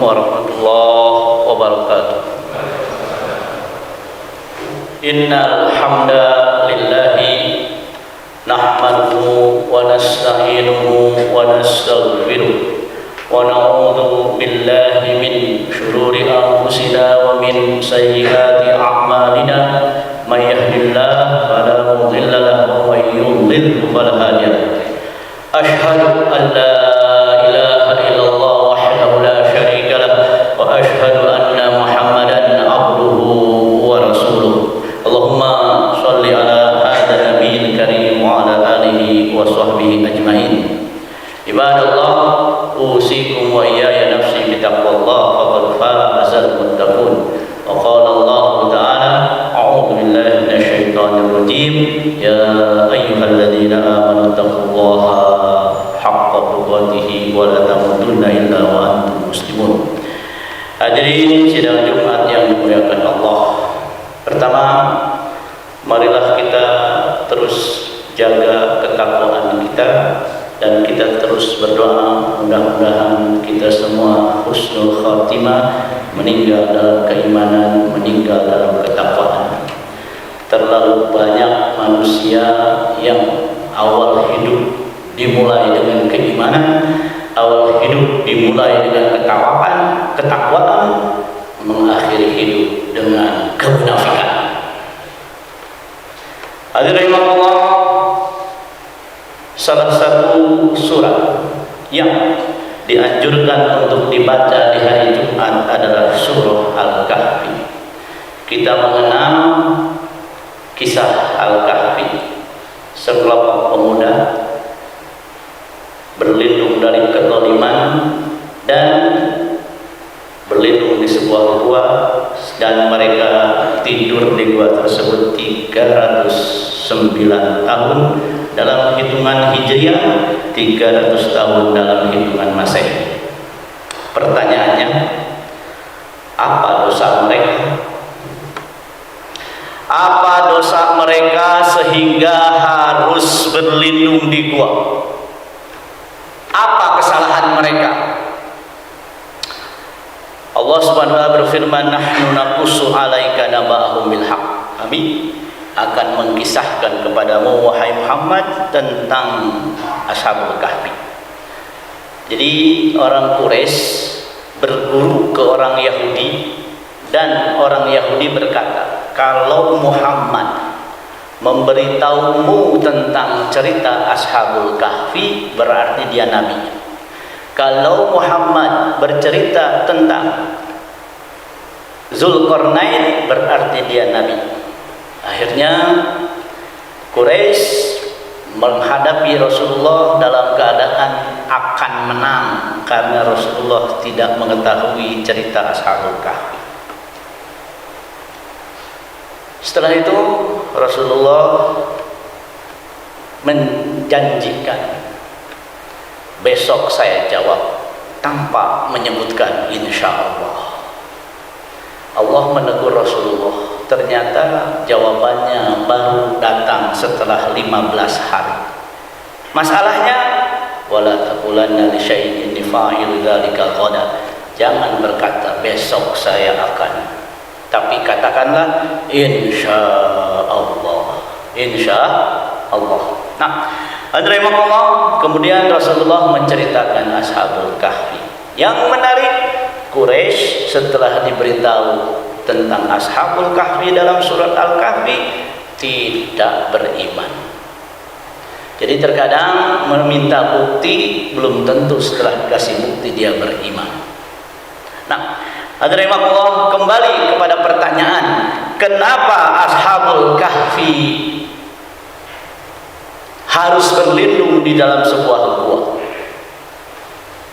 warahmatullahi wabarakatuh. Innal hamdalillahi nahmaduhu wa nasta'inuhu wa nastaghfiruh wa na'udzu billahi min shururi anfusina wa min sayyiati a'malina may yahdihillahu fala mudilla lahu wa may yudlil fala hadiya lahu. Asyhadu an la ilaha illallah wahdahu la syarika lahu wa asyhadu anna Muhammadan abduhu wa rasuluh. Allahumma shalli ala hadzal nabiyil karim wa ala alihi wa sahbihi ajmain. Ibadallah, usikum wa iyaya nafsi bi taqwallah faqad fazal muttaqun. Wa qala Allah ta'ala, a'udzu billahi minasyaitonir rajim, ya ayyuhalladzina amanu taqullaha haqqa tuqatih wa la tamutunna illa wa antum muslimun. Hadirin sidang Jumat yang dimuliakan Allah. Pertama, marilah kita terus jaga ketakwaan kita dan kita terus berdoa mudah-mudahan kita semua husnul khatimah, meninggal dalam keimanan, meninggal dalam ketakwaan. Terlalu banyak manusia yang awal hidup dimulai dengan keimanan, awal hidup dimulai dengan ketakwaan, mengakhiri hidup dengan kemunafikan. Hadirin Allah, salah satu surat yang dianjurkan untuk dibaca di hari Jumat adalah surah Al-Kahfi. Kita mengenal kisah Al-Kahfi, sekelompok pemuda berlindung dari kezaliman dan berlindung di sebuah gua, dan mereka tidur di gua tersebut 309 tahun dalam hitungan Hijriah, 300 tahun dalam hitungan Masehi. Pertanyaannya, apa dosa mereka? Apa dosa mereka sehingga harus berlindung di gua? Apa kesalahan mereka? Allah Subhanahu wa taala berfirman, nahnu naqussu 'alaika naba'ahum bil haqq. Kami akan mengisahkan kepadamu wahai Muhammad tentang Ashabul Kahfi. Jadi orang Quraisy berguru ke orang Yahudi, dan orang Yahudi berkata, kalau Muhammad memberitahumu tentang cerita Ashabul Kahfi berarti dia nabi. Kalau Muhammad bercerita tentang Zulkarnain berarti dia nabi. Akhirnya Quraisy menghadapi Rasulullah dalam keadaan akan menang karena Rasulullah tidak mengetahui cerita Ashabul Kahfi. Setelah itu Rasulullah menjanjikan, besok saya jawab, tanpa menyebutkan insya Allah. Allah menegur Rasulullah. Ternyata jawabannya baru datang setelah 15 hari. Masalahnya, wala taqulanna li syai'in fa'ilu dzalika ghadan. Jangan berkata besok saya akan, tapi katakanlah insya Allah. Insya Allah. Nah, hadirin Allah, kemudian Rasulullah menceritakan Ashabul Kahfi. Yang menarik, Quraisy setelah diberitahu tentang Ashabul Kahfi dalam surat Al-Kahfi tidak beriman. Jadi terkadang meminta bukti belum tentu setelah dikasih bukti dia beriman. Nah, hadirin Allah, kembali kepada pertanyaan, kenapa Ashabul Kahfi harus berlindung di dalam sebuah gua?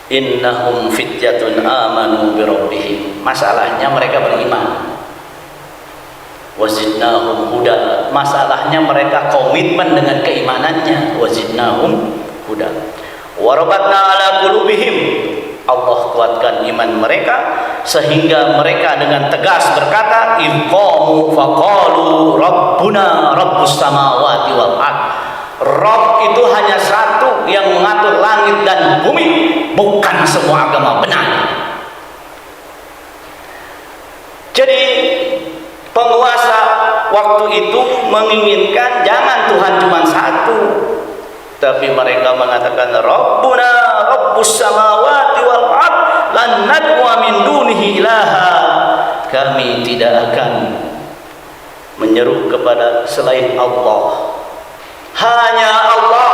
Innahum fityatun amanu bi rabbihim. Masalahnya mereka beriman. Wazidnahum huda. Masalahnya mereka komitmen dengan keimanannya. Wazidnahum huda. Warabatna ala qulubihim. Allah kuatkan iman mereka sehingga mereka dengan tegas berkata, iqamu faqalu rabbuna rabbus samawati wal ard. Rabb itu hanya satu yang mengatur langit dan bumi, bukan semua agama benar. menginginkan jangan Tuhan cuma satu, tapi mereka mengatakan Rabbuna Rabbus samawati wal ard lan nad'u min dunihi ilaha. Kami tidak akan menyeru kepada selain Allah, hanya Allah.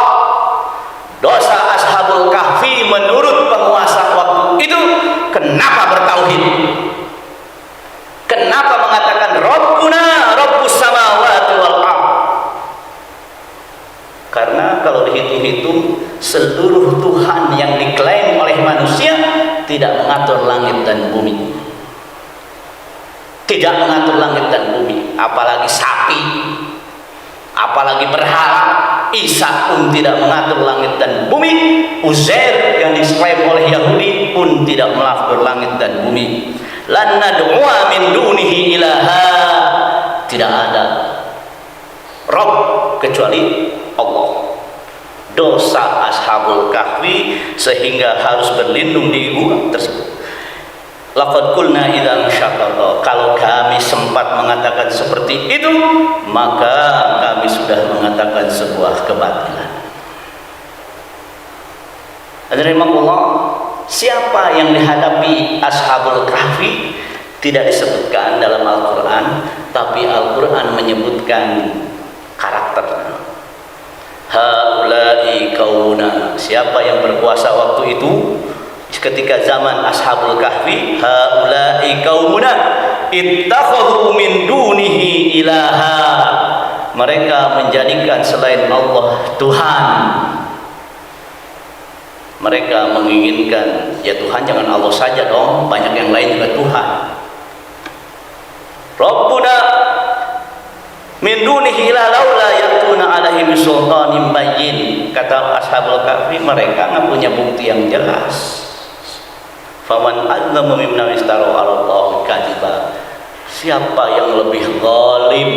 Dosa Ashabul Kahfi menurut penguasa waktu itu, kenapa bertauhid? Kenapa mengatakan Rabbuna Rabbus samawati wal ard? Karena kalau dihitung-hitung, seluruh Tuhan yang diklaim oleh manusia tidak mengatur langit dan bumi. Tidak mengatur langit dan bumi, apalagi sapi, apalagi berhala. Isa pun tidak mengatur langit dan bumi. Uzair yang diklaim oleh Yahudi pun tidak mengatur langit dan bumi. Lan nad'u min dunihi ilaha. Tidak ada Rabb kecuali Allah. Dosa Ashabul Kahfi sehingga harus berlindung di gua tersebut. Laqad qulna idzan syaqqa. Kalau kami sempat mengatakan seperti itu, maka kami sudah mengatakan sebuah kebatilan. Hadirinullah, siapa yang dihadapi Ashabul Kahfi tidak disebutkan dalam Al-Qur'an, tapi Al-Qur'an menyebutkan karakter. Haula'i qauna. Siapa yang berkuasa waktu itu? Ketika zaman Ashabul Kahfi, haula'i qaumuna ittakhadhu min dunihi ilaha. Mereka menjadikan selain Allah Tuhan. Mereka menginginkan, ya Tuhan jangan Allah saja dong, banyak yang lain juga Tuhan. Rabbuna min dunihi ilaha laula yatuna alaihi bisultanin bayyin. Kata Ashabul Kahfi, mereka nggak punya bukti yang jelas. Faman adzlamu mimman istara 'ala Allahi kadziba. Siapa yang lebih zalim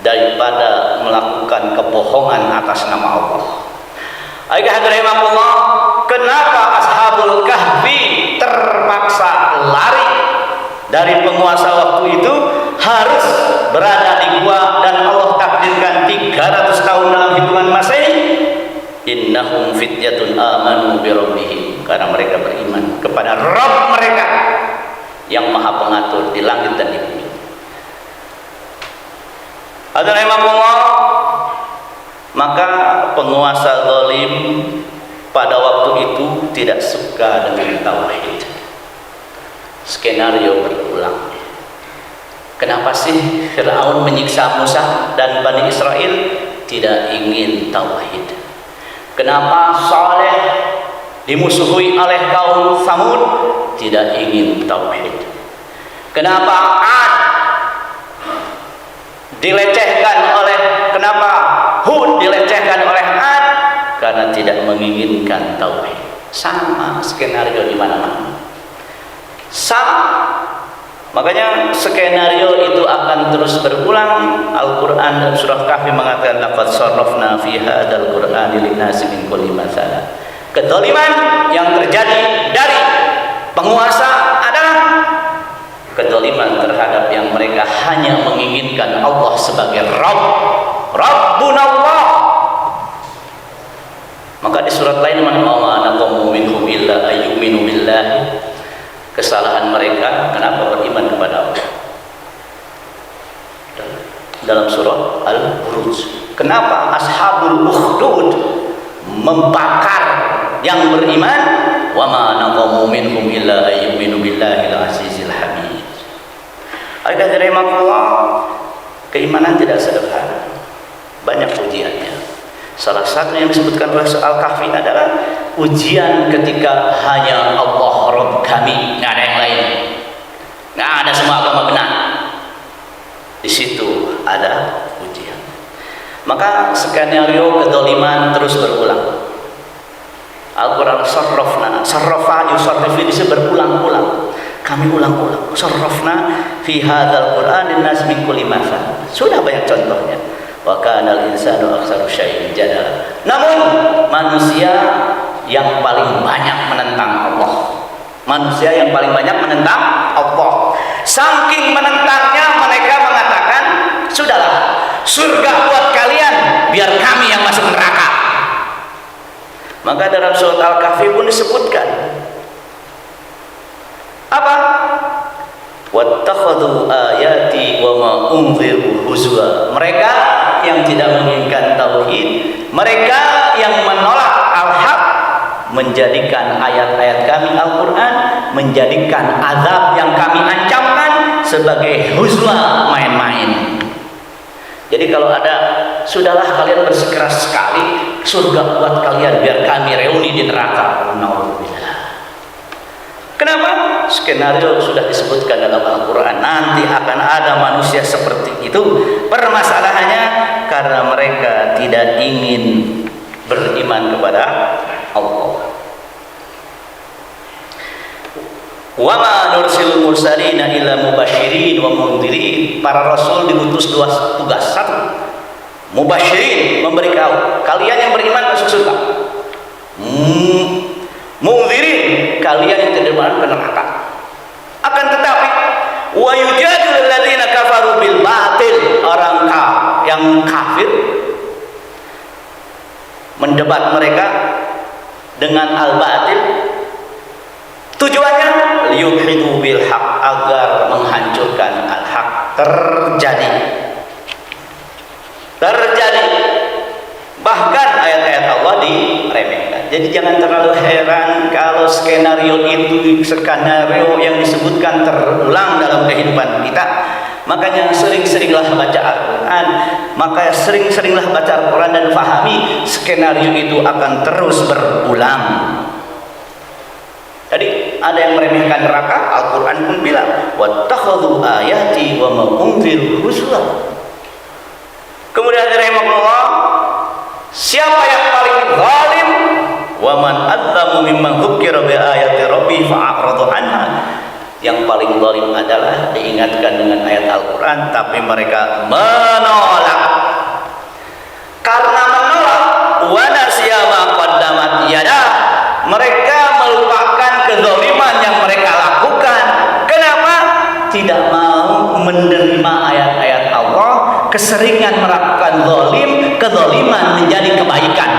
daripada melakukan kebohongan atas nama Allah? Ayat rahimahullah, kenapa Ashabul Kahfi terpaksa lari dari penguasa waktu itu, harus berada di gua, dan Allah takdirkan 300 tahun dalam hitungan Masehi? Innahum fityatun amanu bi rabbihim, karena mereka beriman kepada Rabb mereka yang maha pengatur di langit dan di bumi. Hadirinullah, maka penguasa zalim pada waktu itu tidak suka dengan tauhid. Skenario berulang. Kenapa sih Fir'aun menyiksa Musa dan Bani Israel? Tidak ingin tauhid. Kenapa Saleh dimusuhi oleh kaum Samud? Tidak ingin tauhid. Kenapa Ad kenapa Hud dilecehkan oleh Ad? Karena tidak menginginkan tauhid. Sama skenario di mana-mana. Sama. Makanya skenario itu akan terus berulang. Al-Quran dan surah Kahfi mengatakan laqad sarrafna fi hadzal qur'ani linnasi min kulli matsal. Kedzaliman yang terjadi dari penguasa adalah kedzaliman terhadap yang mereka hanya menginginkan Allah sebagai Rabb. Rabbunallah. Maka di surat lain mana naqamu minhum illa ayyuminu billahi. Kesalahan mereka kenapa beriman kepada Allah. Dalam surah Al-Buruj, kenapa Ashabul Ukhdud membakar yang beriman? Wa ma naqamu minhum illa ayyuminu billahil azizil hamid. Alhamdulillah, keimanan tidak sederhana, banyak ujiannya. Salah satu yang disebutkan oleh Al-Kahfi adalah ujian ketika hanya Allah Rabb kami, nggak ada yang lain, nggak ada semua agama benar. Di situ ada ujian. Maka skenario kedzaliman terus berulang. Al-Quran sarrafa yusarrifu ini berulang-ulang. Kami ulang-ulang. Sarrafna fi hadzal Qur'an linnas min kulli mathal. Sudah banyak contohnya. Wa kana al-insanu aktsaru syai'in jadala. Namun manusia yang paling banyak menentang Allah. Manusia yang paling banyak menentang Allah. Saking menentangnya mereka mengatakan, sudahlah, surga buat kalian, biar kami yang masuk neraka. Maka dalam surat Al-Kahfi pun disebutkan apa? Wattakhadhu ayati wa ma unziru huzwa. Mereka yang tidak menginginkan tauhid, mereka yang menolak al-haq, menjadikan ayat-ayat kami Al-Quran, menjadikan azab yang kami ancamkan sebagai huzwa, main-main. Jadi kalau ada, sudahlah kalian bersikeras sekali, surga buat kalian, biar kami reuni di neraka. Kenapa? Skenario sudah disebutkan dalam Al-Quran. Nanti akan ada manusia seperti itu. Permasalahannya karena mereka tidak ingin beriman kepada Allah. Wa ma nursilul mursalina illa mubasyirin wa mundhirin. Para rasul diutus dua tugas. Satu, mubasyirin, memberitahu kalian yang beriman masuk surga. Mundhirin, kalian yang tidak beriman ke neraka. Akan tetapi wa yujadilul ladzina kafaru bil batil, orang yang kafir mendebat mereka dengan al-batil. Tujuannya liyuhidu bil haq, agar menghancurkan al-haq terjadi. Bahkan ayat-ayat Allah diremehkan. Jadi jangan terlalu heran kalau skenario yang disebutkan terulang dalam kehidupan kita. Makanya sering-seringlah baca Al-Quran. Makanya sering-seringlah baca Al-Quran dan fahami skenario itu akan terus berulang. Tadi ada yang meremehkan neraka, Al-Quran pun bilang wattakhadhu ayati wa ma unziru huzwa. Kemudian rahimahullah, siapa yang paling zalim? Wa man adzlamu mimman dzukira bi ayati rabbi fa'arada anha. Yang paling zalim adalah diingatkan dengan ayat Al-Quran tapi mereka menolak. Karena menolak, wa nasiya ma qaddamat yadah, mereka melupakan kezaliman yang mereka lakukan. Kenapa? Tidak mau menerima ayat-ayat Allah, keseringan melakukan zalim, kezaliman menjadi kebaikan.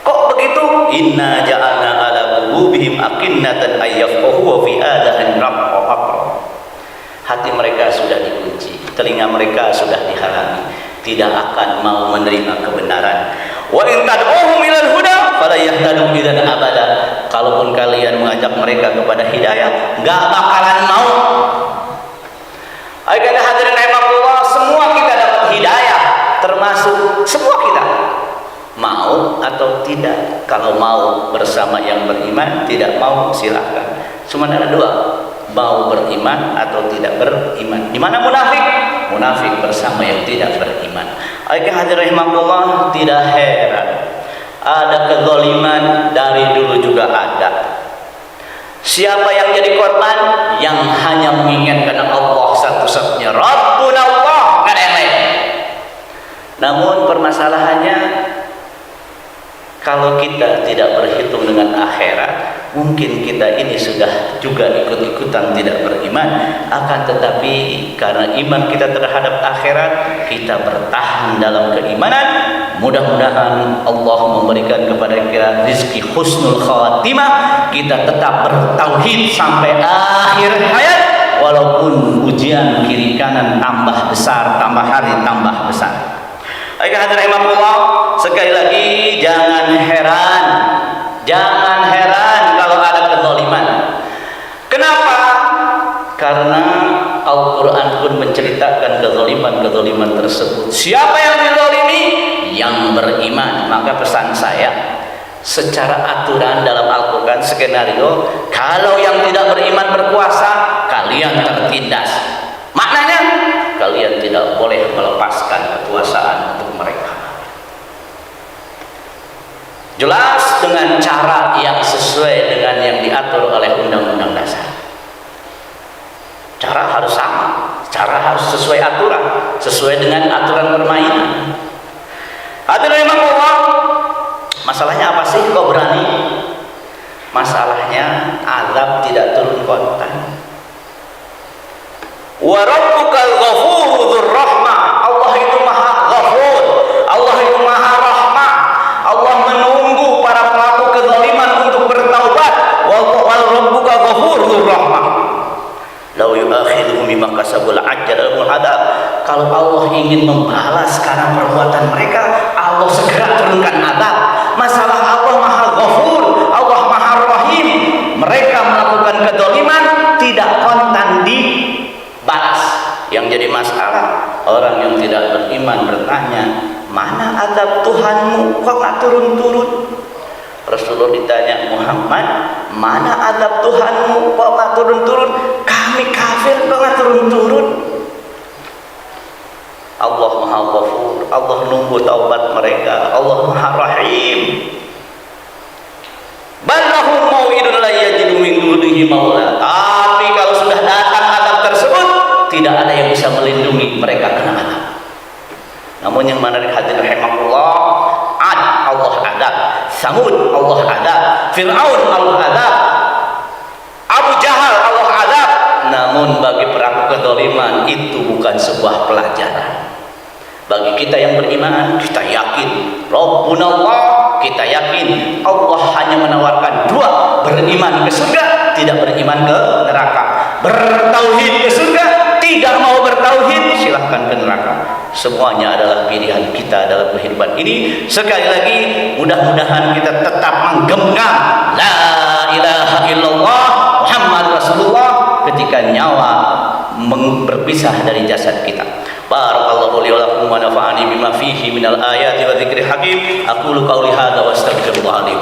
Kok begitu? Inna ja'alna ala qulubihim akinnatan ayyafqahu wa fi adhan raqqa. Hati mereka sudah dikunci, telinga mereka sudah dihalangi, tidak akan mau menerima kebenaran. Wa in tad'uhum ilal huda fala yahtadu idzan abada. Kalaupun kalian mengajak mereka kepada hidayah, enggak bakalan mau. Ayo hadirin rahimakumullah, semua kita dapat hidayah, termasuk semua kita. Mau atau tidak? Kalau mau bersama yang beriman, tidak mau silahkan. Cuma ada dua, mau beriman atau tidak beriman. Di mana munafik? Munafik bersama yang tidak beriman. Ayo hadirin rahimakumullah, tidak heran ada kezaliman dari dulu juga ada. Siapa yang jadi korban? Yang hanya menginginkan Allah satu-satunya, Rabbuna Allah, nggak ada yang lain. Namun permasalahannya, kalau kita tidak berhitung dengan akhirat, mungkin kita ini sudah juga ikut-ikutan tidak beriman. Akan tetapi karena iman kita terhadap akhirat, kita bertahan dalam keimanan. Mudah-mudahan Allah memberikan kepada kita rezeki husnul khatimah, kita tetap bertauhid sampai akhir hayat, walaupun ujian kiri kanan tambah besar, tambah hari tambah besar. Baik hadirin rahimakumullah, sekali lagi jangan heran kalau ada kezaliman. Kenapa? Karena Al-Quran pun menceritakan kezaliman tersebut. Siapa yang dizalimi? Yang beriman. Maka pesan saya, secara aturan dalam Al-Quran skenario, kalau yang tidak beriman berkuasa, kalian tertindas. Maknanya kalian tidak boleh melepaskan kekuasaan untuk mereka. Jelas dengan cara yang sesuai dengan yang diatur oleh Undang-Undang Dasar. Cara harus sama, cara harus sesuai aturan, sesuai dengan aturan permainan. Hadirin rahimakumullah, masalahnya apa sih kok berani? Masalahnya azab tidak turun kontan. Wa rabbukal ghafuru dzur rahmah. Allah itu Maha Ghafur. Allah itu Maha Rahmah. Allah menunggu para pelaku kezaliman untuk bertaubat. Wal rabbuka ghafuru dzur rahmah. Lau yu'akhiduhum bima kasabul ajjala lahumul adab. Kalau Allah ingin membalas karena perbuatan mereka, Allah segera turunkan adab. Masalah Allah Maha Ghafur, Allah Maha Rahim. Mereka melakukan kedzaliman tidak kontan dibalas. Yang jadi masalah, orang yang tidak beriman bertanya, mana adab Tuhanmu kok nggak turun-turun? Rasulullah ditanya, Muhammad, mana adab Tuhanmu kok nggak turun-turun? Kami kafir kok nggak turun-turun? Allah Maha Ghafur, Allah nunggu taubat mereka, Allah Maha Rahim. Ballahum mau'idun la yajidu min dunihi maula. Tapi kalau sudah datang adab tersebut, tidak ada yang bisa melindungi mereka kena adab. Namun yang menarik hadirin rahimakumullah, Ad Allah adab, Samud Allah adab, Fir'aun Allah adab, Abu Jahal Allah adab. Namun bagi pelaku kedzaliman itu bukan sebuah pelajaran. Bagi kita yang beriman, kita yakin Rabbunallah, kita yakin Allah hanya menawarkan dua, beriman ke surga, tidak beriman ke neraka. Bertauhid ke surga, tidak mau bertauhid, silahkan ke neraka. Semuanya adalah pilihan kita dalam kehidupan ini. Sekali lagi, mudah-mudahan kita tetap menggenggam la ilaha illallah Muhammad Rasulullah ketika nyawa berpisah dari jasad kita. Barakallahu li wa lakum wa nafa'ani bima fihi minal ayati wa dzikril hakim. Aqulu qawli hadza wa astaghfirullah li.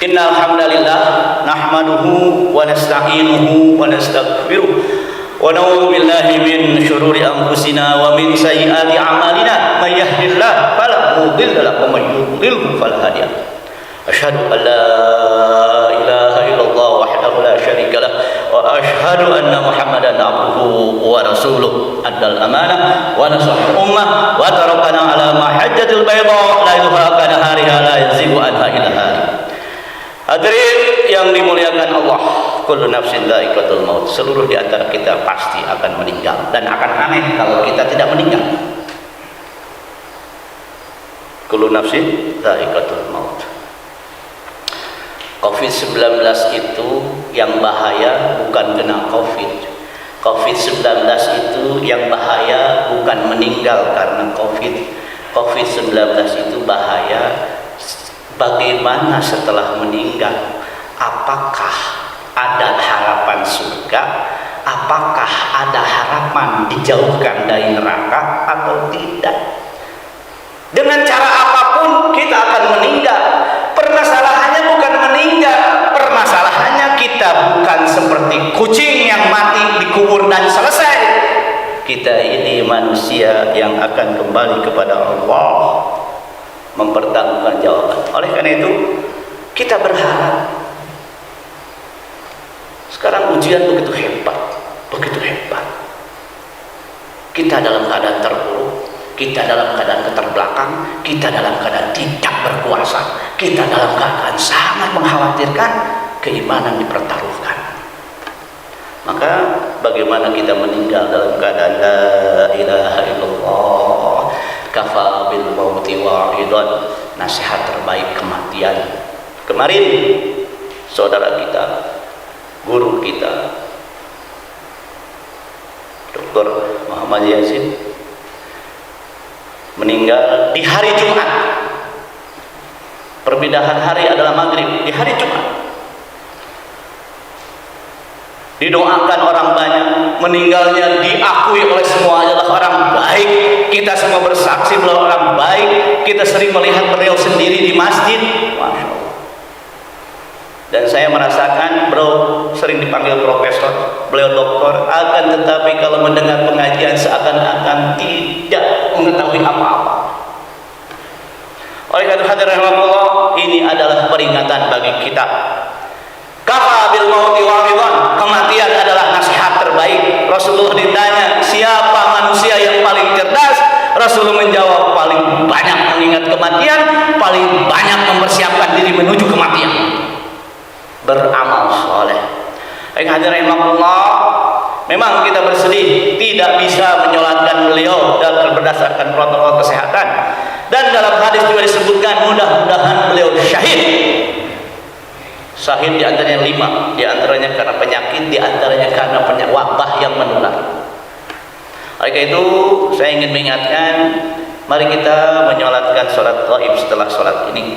Innal hamdalillah nahmaduhu wa nasta'inuhu wa nastaghfiruh. Wa na'udzu billahi min syururi anfusina wa min sayyiati a'malina. May yahdihillahu fala mudilla lahu wa may yudlilhu fala hadiya lahu. Asyhadu an la ilaha illallah wahdahu la syarika lah wa asyhadu anna Muhammadan abduhu wa rasuluh. Addal amanah wa nasaha ummah wa tarakana ala mahajjatil bayda lailuha kanahariha la yazighu anha illa halik. Hadirin yang dimuliakan Allah, kullu nafsin dha'iqatul maut. Seluruh di antara kita pasti akan meninggal, dan akan aneh kalau kita tidak meninggal. Kullu nafsin dha'iqatul maut. Covid-19 itu yang bahaya bukan kena Covid. Covid-19 itu yang bahaya bukan meninggal karena Covid. Covid-19 itu bahaya bagaimana setelah meninggal. Apakah ada harapan surga? Apakah ada harapan dijauhkan dari neraka atau tidak? Dengan cara apapun kita akan meninggal. Permasalahannya bukan meninggal, permasalahannya kita bukan seperti kucing yang mati dikubur dan selesai. Kita ini manusia yang akan kembali kepada Allah, mempertanggungjawabkan jawaban. Oleh karena itu kita berharap. Sekarang ujian begitu hebat, begitu hebat. Kita dalam keadaan terpuruk, kita dalam keadaan keterbelakang, kita dalam keadaan tidak berkuasa, kita dalam keadaan sangat mengkhawatirkan, keimanan dipertaruhkan. Maka bagaimana kita meninggal dalam keadaan la ilaha illallah, kafa bil mauti wa'idan. Nasihat terbaik kematian. Kemarin saudara kita, guru kita, Dr. Muhammad Yasin, meninggal di hari Jumat. Perpindahan hari adalah maghrib, di hari Jumat. Didoakan orang banyak, meninggalnya diakui oleh semua adalah orang baik. Kita semua bersaksi bahwa orang baik. Kita sering melihat beliau sendiri di masjid, Masya Allah. Dan saya merasakan beliau sering dipanggil profesor, beliau doktor, akan tetapi kalau mendengar pengajian seakan-akan tidak mengetahui apa-apa. Oleh karena hadirin rahimakumullah, ini adalah peringatan bagi kita. Kafa bil mauti wa'idan. Kematian adalah nasihat terbaik. Rasulullah ditanya, siapa manusia yang paling cerdas, Rasulullah menjawab paling banyak mengingat kematian, paling banyak mempersiapkan diri menuju kematian. Beramal soleh. Hadirin rahimakumullah, memang kita bersedih tidak bisa menyolatkan beliau dan berdasarkan protokol kesehatan. Dan dalam hadis juga disebutkan mudah-mudahan beliau syahid. Syahid di antaranya 5, di antaranya karena penyakit, di antaranya karena wabah yang menular. Oleh karena itu saya ingin mengingatkan, mari kita menyolatkan sholat gaib setelah sholat ini.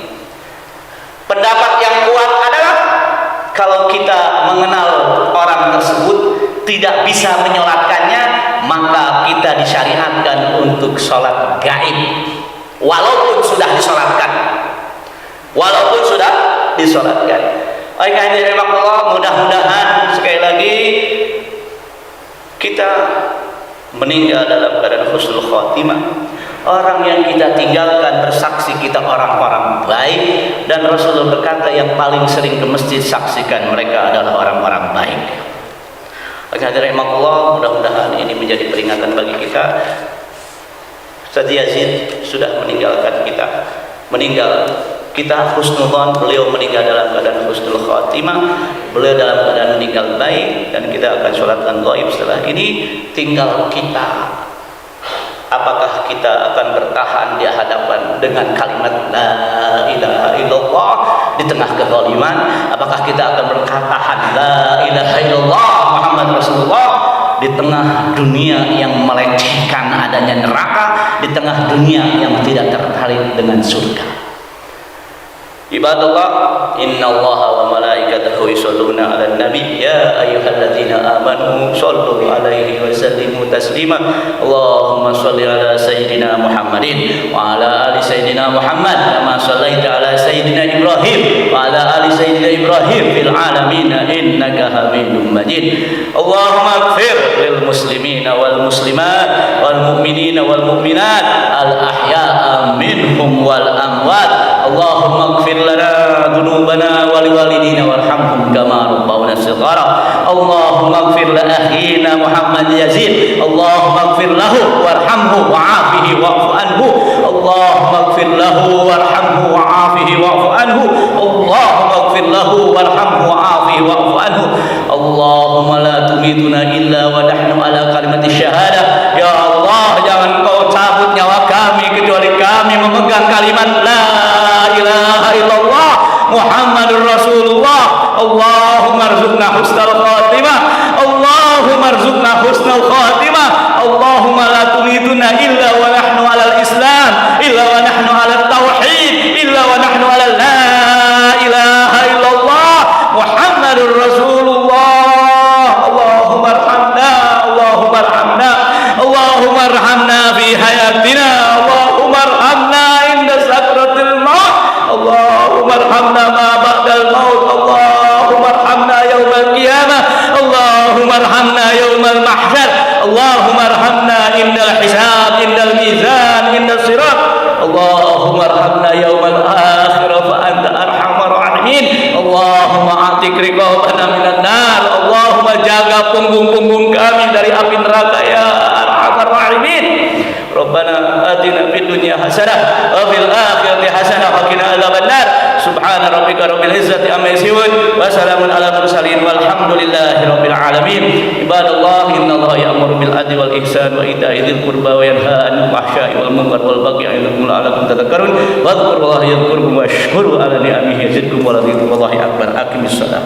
Pendapat yang kuat adalah kalau kita mengenal orang tersebut tidak bisa menyolatkannya, maka kita disyariatkan untuk sholat gaib walaupun sudah disolatkan. Oleh karena itu mudah-mudahan sekali lagi kita meninggal dalam keadaan husnul khotimah. Orang yang kita tinggalkan bersaksi kita orang-orang baik, dan Rasulullah berkata yang paling sering ke masjid saksikan mereka adalah orang-orang baik. Hadirin rahimakumullah, mudah-mudahan ini menjadi peringatan bagi kita. Ustaz Yazid sudah meninggalkan kita husnudzon, beliau meninggal dalam keadaan husnul khatimah, beliau dalam keadaan meninggal baik, dan kita akan sholatkan gaib setelah ini. Tinggal kita, apakah kita akan bertahan di hadapan dengan kalimat la ilaha illallah di tengah kezaliman? Apakah kita akan bertahan la ilaha illallah Muhammad Rasulullah di tengah dunia yang melecehkan adanya neraka, di tengah dunia yang tidak tertarik dengan surga? Ibadallah, innallaha wa malaikatahu yusholluna 'alan nabi ya ayyuhalladzina amanu shollu 'alaihi wa sallimu taslima. Allahumma sholli 'ala sayyidina Muhammadin wa 'ala ali sayyidina Muhammad kama shallaita 'ala sayyidina Ibrahim wa 'ala ali sayyidina Ibrahim fil 'alamin innaka Hamidum Majid. Allahumma ighfir lil muslimina wal muslimat wal mu'minina wal mu'minat al ahya'a minhum wal amwat. Allahumma ighfir lana dhunubana wa liwalidina warhamhum kama rabbawna shighara. Allahumma ighfir li akhina Muhammad Yazid. Allahumma ighfir lahu warhamhu wa'afihi wa'fu anhu. Allahumma ighfir lahu warhamhu wa'afihi wa'fu anhu. Allahumma ighfir lahu warhamhu wa'afihi wa'fu anhu. Allahumma la tumituna illa wa nahnu ala kalimati syahadah. Ya Allah, jangan kau cabut nyawa kami kecuali kami memegang kalimat la ilaha illallah Muhammadur Rasulullah. Allahumma arzuqna husnal khatimah. Allahumma arzuqna husnal khatimah. Allahumma la tumituna illa wa nahnu alal islam, illa wa nahnu alal tauhid, illa wa nahnu alal la ilaha illallah Muhammadur Rasulullah. Allahumma arhamna, Allahumma arhamna, Allahumma arhamna fi hayatina, Allahumma arhamna inda sakratil maut, Allahumma arhamna ma ba'dal maut, Allahumma arhamna yawmal qiyamah, Allahumma arhamna yawmal mahsyar, Allahumma arhamna indal hisab, indal mizan, indal sirat, Allahumma arhamna yawmal akhirah fa anta arhamar rahimin. Allahumma atik riqabana minan nar. Allahumma jaga punggung-punggung kami dari api neraka ya arhamar rahimin. Rabbana atina fid dunya hasanah wa fil akhirati hasanah wa qina adzabannar. Subhana rabbika rabbil izzati amma yasifun wa salamun ala mursalin walhamdulillahi rabbil alamin. Ibadallah, innallaha ya'muru bil adli wal ihsan wa ita'i dzil qurba wa yanha 'anil fahsya'i wal munkar wal baghi ya'idukum la'allakum tadhakkarun. Wadhkurullaha yadhkurkum washkuru ala ni'amihi yazidkum wa la dzikrullahi akbar. Aqimissalah.